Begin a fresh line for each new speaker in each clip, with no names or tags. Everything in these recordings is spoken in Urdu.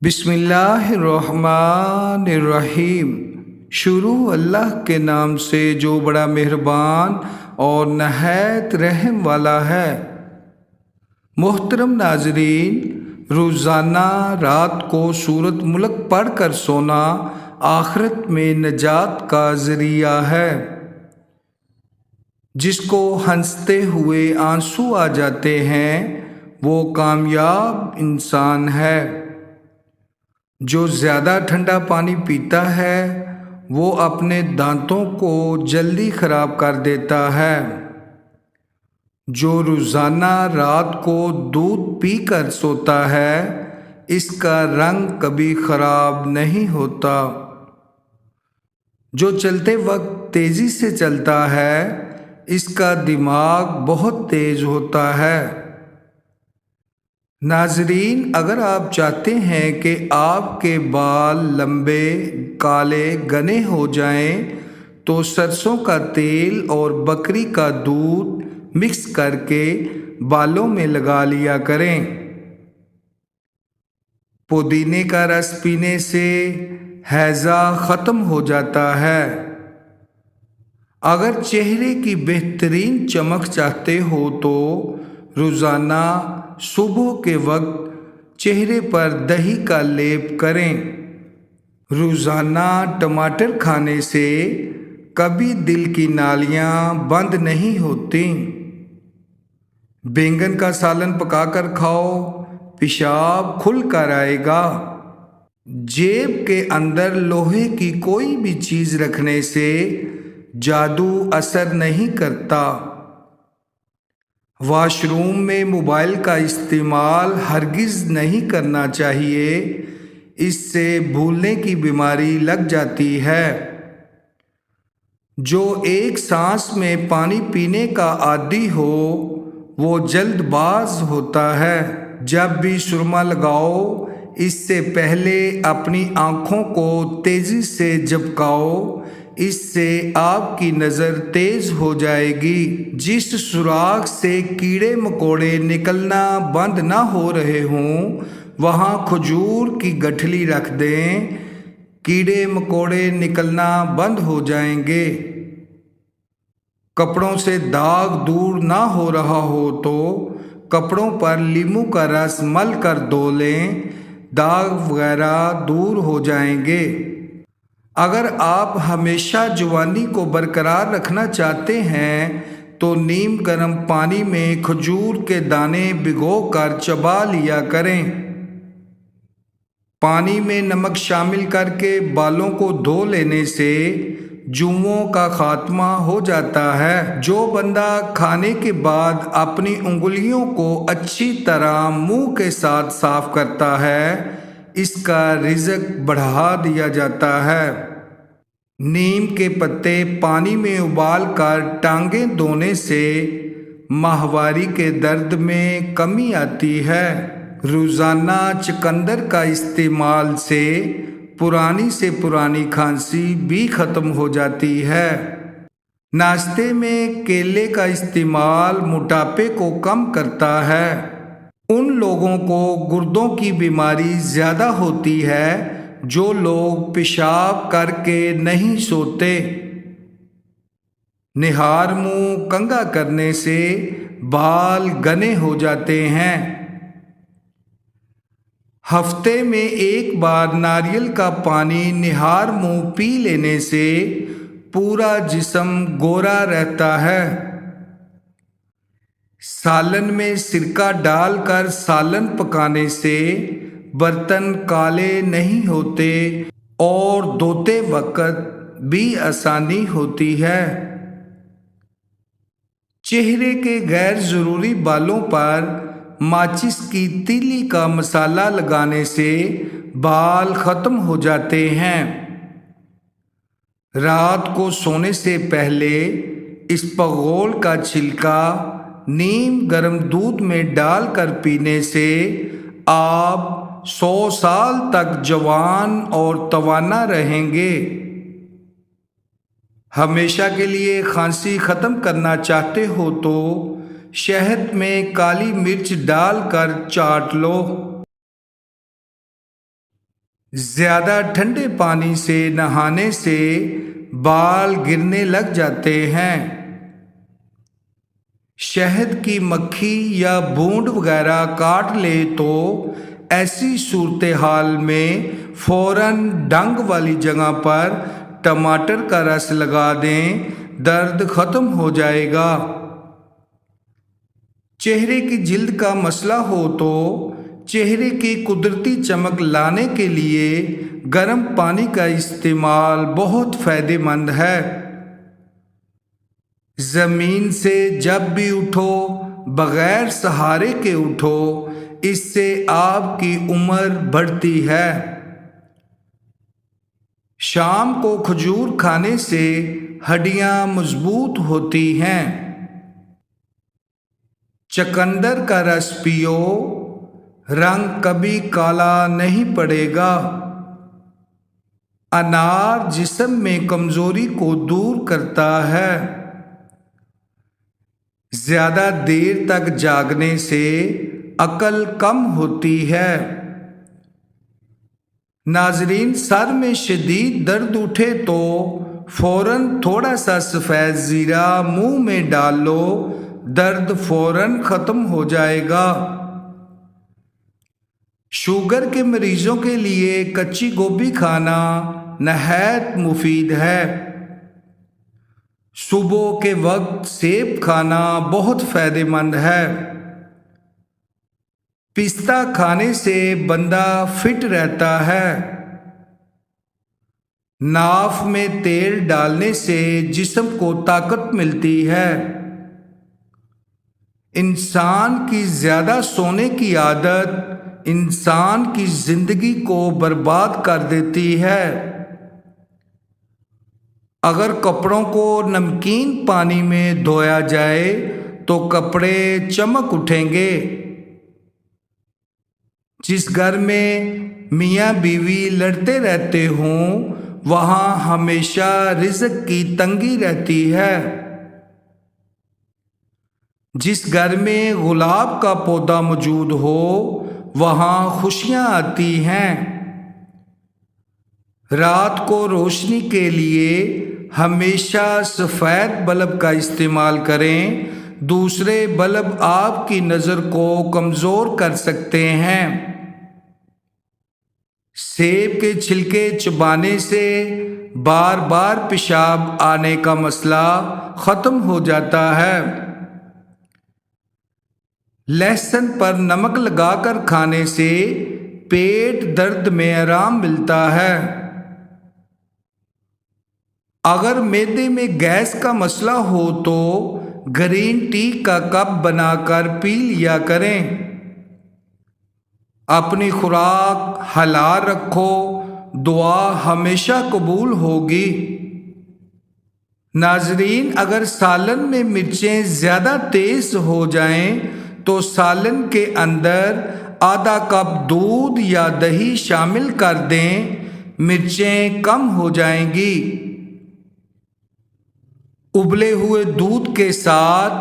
بسم اللہ الرحمن الرحیم۔ شروع اللہ کے نام سے جو بڑا مہربان اور نہایت رحم والا ہے۔ محترم ناظرین، روزانہ رات کو سورۃ ملک پڑھ کر سونا آخرت میں نجات کا ذریعہ ہے۔ جس کو ہنستے ہوئے آنسو آ جاتے ہیں وہ کامیاب انسان ہے۔ جو زیادہ ٹھنڈا پانی پیتا ہے وہ اپنے دانتوں کو جلدی خراب کر دیتا ہے۔ جو روزانہ رات کو دودھ پی کر سوتا ہے اس کا رنگ کبھی خراب نہیں ہوتا۔ جو چلتے وقت تیزی سے چلتا ہے اس کا دماغ بہت تیز ہوتا ہے۔ ناظرین، اگر آپ چاہتے ہیں کہ آپ کے بال لمبے، کالے، گھنے ہو جائیں تو سرسوں کا تیل اور بکری کا دودھ مکس کر کے بالوں میں لگا لیا کریں۔ پودینے کا رس پینے سے ہیضہ ختم ہو جاتا ہے۔ اگر چہرے کی بہترین چمک چاہتے ہو تو روزانہ صبح کے وقت چہرے پر دہی کا لیپ کریں۔ روزانہ ٹماٹر کھانے سے کبھی دل کی نالیاں بند نہیں ہوتی۔ بینگن کا سالن پکا کر کھاؤ، پیشاب کھل کر آئے گا۔ جیب کے اندر لوہے کی کوئی بھی چیز رکھنے سے جادو اثر نہیں کرتا۔ واش روم میں موبائل کا استعمال ہرگز نہیں کرنا چاہیے، اس سے بھولنے کی بیماری لگ جاتی ہے۔ جو ایک سانس میں پانی پینے کا عادی ہو وہ جلد باز ہوتا ہے۔ جب بھی سرما لگاؤ اس سے پہلے اپنی آنکھوں کو تیزی سے جھپکاؤ، اس سے آپ کی نظر تیز ہو جائے گی۔ جس سوراخ سے کیڑے مکوڑے نکلنا بند نہ ہو رہے ہوں وہاں کھجور کی گٹھلی رکھ دیں، کیڑے مکوڑے نکلنا بند ہو جائیں گے۔ کپڑوں سے داغ دور نہ ہو رہا ہو تو کپڑوں پر لیموں کا رس مل کر دھو لیں، داغ وغیرہ دور ہو جائیں گے۔ اگر آپ ہمیشہ جوانی کو برقرار رکھنا چاہتے ہیں تو نیم گرم پانی میں کھجور کے دانے بھگو کر چبا لیا کریں۔ پانی میں نمک شامل کر کے بالوں کو دھو لینے سے جوؤں کا خاتمہ ہو جاتا ہے۔ جو بندہ کھانے کے بعد اپنی انگلیوں کو اچھی طرح منہ کے ساتھ صاف کرتا ہے اس کا رزق بڑھا دیا جاتا ہے۔ نیم کے پتے پانی میں ابال کر ٹانگیں دھونے سے ماہواری کے درد میں کمی آتی ہے۔ روزانہ چقندر کا استعمال سے پرانی کھانسی بھی ختم ہو جاتی ہے۔ ناشتے میں کیلے کا استعمال موٹاپے کو کم کرتا ہے۔ ان لوگوں کو گردوں کی بیماری زیادہ ہوتی ہے جو لوگ پیشاب کر کے نہیں سوتے۔ نہار منہ کنگھا کرنے سے بال گھنے ہو جاتے ہیں۔ ہفتے میں ایک بار ناریل کا پانی نہار منہ پی لینے سے پورا جسم گورا رہتا ہے۔ سالن میں سرکہ ڈال کر سالن پکانے سے برتن کالے نہیں ہوتے اور دھوتے وقت بھی آسانی ہوتی ہے۔ چہرے کے غیر ضروری بالوں پر ماچس کی تیلی کا مسالہ لگانے سے بال ختم ہو جاتے ہیں۔ رات کو سونے سے پہلے اسپغول کا چھلکا نیم گرم دودھ میں ڈال کر پینے سے آپ 100 سال تک جوان اور توانا رہیں گے۔ ہمیشہ کے لیے کھانسی ختم کرنا چاہتے ہو تو شہد میں کالی مرچ ڈال کر چاٹ لو۔ زیادہ ٹھنڈے پانی سے نہانے سے بال گرنے لگ جاتے ہیں۔ شہد کی مکھی یا بھونڈ وغیرہ کاٹ لے تو ایسی صورتحال میں فوراً ڈنگ والی جگہ پر ٹماٹر کا رس لگا دیں، درد ختم ہو جائے گا۔ چہرے کی جلد کا مسئلہ ہو تو چہرے کی قدرتی چمک لانے کے لیے گرم پانی کا استعمال بہت فائدہ مند ہے۔ زمین سے جب بھی اٹھو بغیر سہارے کے اٹھو، اس سے آپ کی عمر بڑھتی ہے۔ شام کو کھجور کھانے سے ہڈیاں مضبوط ہوتی ہیں۔ چقندر کا رس پیو، رنگ کبھی کالا نہیں پڑے گا۔ انار جسم میں کمزوری کو دور کرتا ہے۔ زیادہ دیر تک جاگنے سے عقل کم ہوتی ہے۔ ناظرین، سر میں شدید درد اٹھے تو فوراً تھوڑا سا سفید زیرہ منہ میں ڈال لو، درد فوراً ختم ہو جائے گا۔ شوگر کے مریضوں کے لیے کچی گوبھی کھانا نہایت مفید ہے۔ صبح کے وقت سیب کھانا بہت فائدہ مند ہے۔ پستہ کھانے سے بندہ فٹ رہتا ہے۔ ناف میں تیل ڈالنے سے جسم کو طاقت ملتی ہے۔ انسان کی زیادہ سونے کی عادت انسان کی زندگی کو برباد کر دیتی ہے۔ اگر کپڑوں کو نمکین پانی میں دھویا جائے تو کپڑے چمک اٹھیں گے۔ جس گھر میں میاں بیوی لڑتے رہتے ہوں وہاں ہمیشہ رزق کی تنگی رہتی ہے۔ جس گھر میں گلاب کا پودا موجود ہو وہاں خوشیاں آتی ہیں۔ رات کو روشنی کے لیے ہمیشہ سفید بلب کا استعمال کریں، دوسرے بلب آپ کی نظر کو کمزور کر سکتے ہیں۔ سیب کے چھلکے چبانے سے بار بار پیشاب آنے کا مسئلہ ختم ہو جاتا ہے۔ لہسن پر نمک لگا کر کھانے سے پیٹ درد میں آرام ملتا ہے۔ اگر معدے میں گیس کا مسئلہ ہو تو گرین ٹی کا کپ بنا کر پی لیا کریں۔ اپنی خوراک حلال رکھو، دعا ہمیشہ قبول ہوگی۔ ناظرین، اگر سالن میں مرچیں زیادہ تیز ہو جائیں تو سالن کے اندر آدھا کپ دودھ یا دہی شامل کر دیں، مرچیں کم ہو جائیں گی۔ ابلے ہوئے دودھ کے ساتھ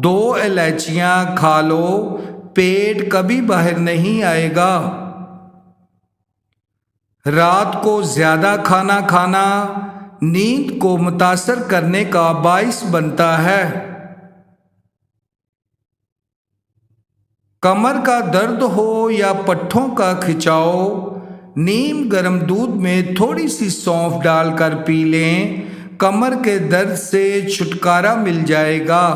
2 الائچیاں کھا لو، پیٹ کبھی باہر نہیں آئے گا۔ رات کو زیادہ کھانا کھانا نیند کو متاثر کرنے کا باعث بنتا ہے۔ کمر کا درد ہو یا پٹھوں کا کھچاؤ، نیم گرم دودھ میں تھوڑی سی سونف ڈال کر پی لیں، کمر کے درد سے چھٹکارا مل جائے گا۔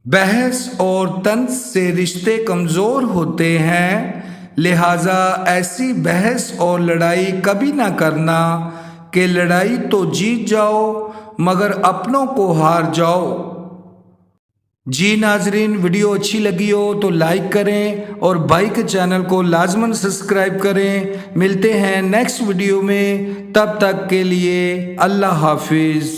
بحث اور طنز سے رشتے کمزور ہوتے ہیں، لہذا ایسی بحث اور لڑائی کبھی نہ کرنا کہ لڑائی تو جیت جاؤ مگر اپنوں کو ہار جاؤ۔ جی ناظرین، ویڈیو اچھی لگی ہو تو لائک کریں اور بھائی کے چینل کو لازماً سبسکرائب کریں۔ ملتے ہیں نیکسٹ ویڈیو میں، تب تک کے لیے اللہ حافظ۔